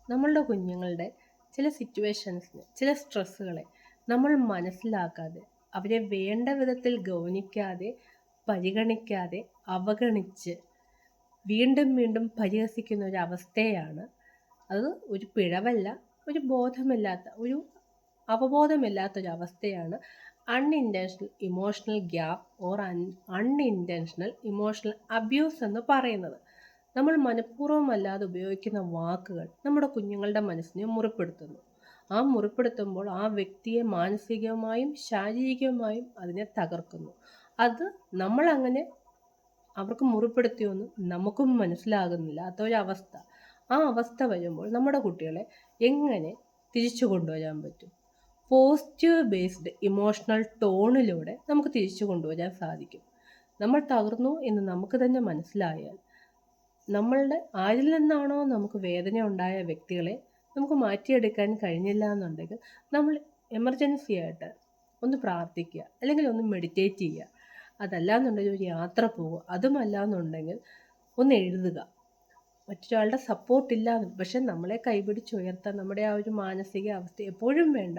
നമ്മളുടെ കുഞ്ഞുങ്ങളുടെ ചില സിറ്റുവേഷൻസിന്, ചില സ്ട്രെസ്സുകളെ നമ്മൾ മനസ്സിലാക്കാതെ, അവരെ വേണ്ട വിധത്തിൽ ഗൗനിക്കാതെ, പരിഗണിക്കാതെ, അവഗണിച്ച് വീണ്ടും വീണ്ടും പരിഹസിക്കുന്ന ഒരു അവസ്ഥയാണ്. അത് ഒരു പിഴവല്ല, ഒരു ബോധമില്ലാത്ത, ഒരു അവബോധമില്ലാത്തൊരവസ്ഥയാണ് unintentional emotional gap or unintentional emotional abuse എന്ന് പറയുന്നത്. നമ്മൾ മനഃപൂർവ്വമല്ലാതെ ഉപയോഗിക്കുന്ന വാക്കുകൾ നമ്മുടെ കുഞ്ഞുങ്ങളുടെ മനസ്സിനെ മുറിപ്പെടുത്തുന്നു. ആ മുറിപ്പെടുത്തുമ്പോൾ ആ വ്യക്തിയെ മാനസികമായും ശാരീരികമായും അതിനെ തകർക്കുന്നു. അത് നമ്മളങ്ങനെ അവർക്ക് മുറിപ്പെടുത്തിയൊന്നും നമുക്കും മനസ്സിലാകുന്നില്ലാത്തൊരവസ്ഥ. ആ അവസ്ഥ വരുമ്പോൾ നമ്മുടെ കുട്ടികളെ എങ്ങനെ തിരിച്ചു കൊണ്ടുവരാൻ പറ്റും? പോസിറ്റീവ് ബേസ്ഡ് ഇമോഷണൽ ടോണിലൂടെ നമുക്ക് തിരിച്ചു കൊണ്ടുവരാൻ സാധിക്കും. നമ്മൾ തകർന്നു എന്ന് നമുക്ക് തന്നെ മനസ്സിലായാൽ, നമ്മളുടെ ആരിൽ നിന്നാണോ നമുക്ക് വേദന ഉണ്ടായ വ്യക്തികളെ നമുക്ക് മാറ്റിയെടുക്കാൻ കഴിഞ്ഞില്ല എന്നുണ്ടെങ്കിൽ, നമ്മൾ എമർജൻസി ആയിട്ട് ഒന്ന് പ്രാർത്ഥിക്കുക, അല്ലെങ്കിൽ ഒന്ന് മെഡിറ്റേറ്റ് ചെയ്യുക. അതല്ല എന്നുണ്ടെങ്കിൽ ഒരു യാത്ര പോവുക. അതുമല്ല എന്നുണ്ടെങ്കിൽ ഒന്ന് എഴുതുക. മറ്റൊരാളുടെ സപ്പോർട്ടില്ല, പക്ഷെ നമ്മളെ കൈപിടിച്ചുയർത്താൻ നമ്മുടെ ആ ഒരു മാനസിക അവസ്ഥ എപ്പോഴും വേണ്ട.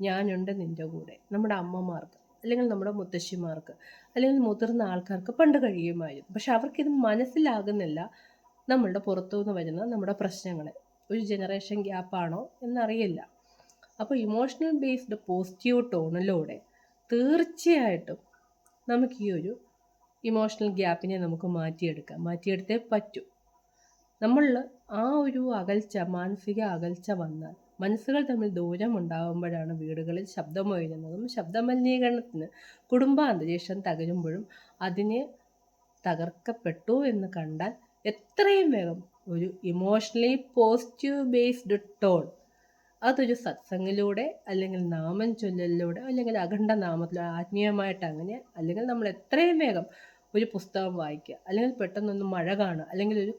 ഞാനുണ്ട് നിൻ്റെ കൂടെ. നമ്മുടെ അമ്മമാർക്ക്, അല്ലെങ്കിൽ നമ്മുടെ മുത്തശ്ശിമാർക്ക്, അല്ലെങ്കിൽ മുതിർന്ന ആൾക്കാർക്ക് പണ്ട് കഴിയുമായിരുന്നു. പക്ഷെ അവർക്കിത് മനസ്സിലാകുന്നില്ല. നമ്മളുടെ പുറത്തുനിന്ന് വരുന്ന നമ്മുടെ പ്രശ്നങ്ങളെ ഒരു ജനറേഷൻ ഗ്യാപ്പാണോ എന്നറിയില്ല. അപ്പോൾ ഇമോഷണൽ ബേസ്ഡ് പോസിറ്റീവ് ടോണിലൂടെ തീർച്ചയായിട്ടും നമുക്ക് ഈ ഒരു ഇമോഷണൽ ഗ്യാപ്പിനെ നമുക്ക് മാറ്റിയെടുത്തേ പറ്റൂ. നമ്മളിൽ ആ ഒരു അകൽച്ച, മാനസിക അകൽച്ച വന്നാൽ, മനസ്സുകൾ തമ്മിൽ ദൂരം ഉണ്ടാകുമ്പോഴാണ് വീടുകളിൽ ശബ്ദമുയരുന്നതും ശബ്ദമലിനീകരണത്തിന് കുടുംബാന്തരീക്ഷം തകരുമ്പോഴും അതിനെ തകർക്കപ്പെട്ടു എന്ന് കണ്ടാൽ എത്രയും വേഗം ഒരു ഇമോഷണലി പോസിറ്റീവ് ബേസ്ഡ് ടോൺ, അതൊരു സത്സംഗിലൂടെ, അല്ലെങ്കിൽ നാമം ചൊല്ലലിലൂടെ, അല്ലെങ്കിൽ അഖണ്ഡ നാമത്തിലൂടെ, ആത്മീയമായിട്ട് അങ്ങനെ, അല്ലെങ്കിൽ നമ്മൾ എത്രയും വേഗം ഒരു പുസ്തകം വായിക്കുക, അല്ലെങ്കിൽ പെട്ടെന്നൊന്ന് മഴ കാണുക, അല്ലെങ്കിൽ ഒരു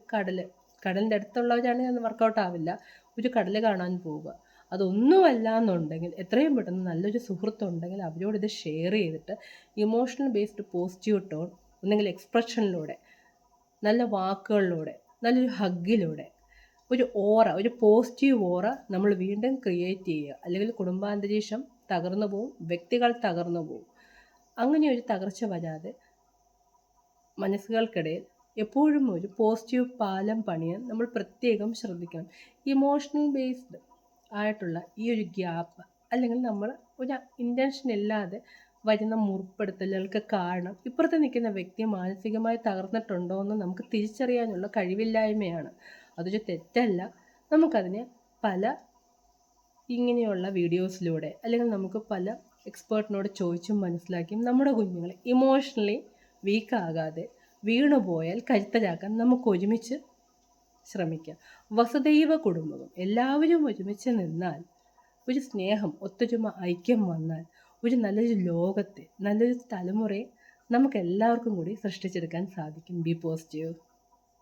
കടലിൻ്റെ അടുത്തുള്ളവരാണെങ്കിൽ അത് വർക്കൗട്ട് ആവില്ല, ഒരു കടൽ കാണാൻ പോവുക. അതൊന്നുമല്ല എന്നുണ്ടെങ്കിൽ എത്രയും പെട്ടെന്ന് നല്ലൊരു സുഹൃത്തുണ്ടെങ്കിൽ അവരോട് ഇത് ഷെയർ ചെയ്തിട്ട് ഇമോഷണൽ ബേസ്ഡ് പോസിറ്റീവ് ടോൺ, ഒന്നെങ്കിൽ എക്സ്പ്രഷനിലൂടെ, നല്ല വാക്കുകളിലൂടെ, നല്ലൊരു ഹഗ്ഗിലൂടെ, ഒരു പോസിറ്റീവ് ഓറ നമ്മൾ വീണ്ടും ക്രിയേറ്റ് ചെയ്യുക. അല്ലെങ്കിൽ കുടുംബാന്തരീക്ഷം തകർന്നു പോവും, വ്യക്തികൾ തകർന്നു പോവും. അങ്ങനെ ഒരു തകർച്ച വരാതെ മനസ്സുകൾക്കിടയിൽ എപ്പോഴും ഒരു പോസിറ്റീവ് പാലം പണിയാൻ നമ്മൾ പ്രത്യേകം ശ്രദ്ധിക്കണം. ഇമോഷണൽ ബേസ്ഡ് ആയിട്ടുള്ള ഈ ഒരു ഗ്യാപ്പ്, അല്ലെങ്കിൽ നമ്മൾ ഒരു ഇൻറ്റൻഷൻ ഇല്ലാതെ വരുന്ന മുറിപ്പെടുത്തലുകൾക്ക് കാരണം ഇപ്പുറത്ത് നിൽക്കുന്ന വ്യക്തി മാനസികമായി തകർന്നിട്ടുണ്ടോ എന്ന് നമുക്ക് തിരിച്ചറിയാനുള്ള കഴിവില്ലായ്മയാണ്. അതൊരു തെറ്റല്ല. നമുക്കതിനെ പല ഇങ്ങനെയുള്ള വീഡിയോസിലൂടെ, അല്ലെങ്കിൽ നമുക്ക് പല എക്സ്പേർട്ടിനോട് ചോദിച്ചും മനസ്സിലാക്കിയും നമ്മുടെ കുഞ്ഞുങ്ങളെ ഇമോഷണലി വീക്കാകാതെ, വീണുപോയാൽ കരുത്തരാക്കാൻ നമുക്ക് ഒരുമിച്ച് ശ്രമിക്കാം. വസുദൈവ കുടുംബം, എല്ലാവരും ഒരുമിച്ച് നിന്നാൽ, ഒരു സ്നേഹം, ഒത്തൊരുമ, ഐക്യം വന്നാൽ ഒരു നല്ലൊരു ലോകത്തെ, നല്ലൊരു തലമുറയെ നമുക്ക് എല്ലാവർക്കും കൂടി സൃഷ്ടിച്ചെടുക്കാൻ സാധിക്കും. B positive.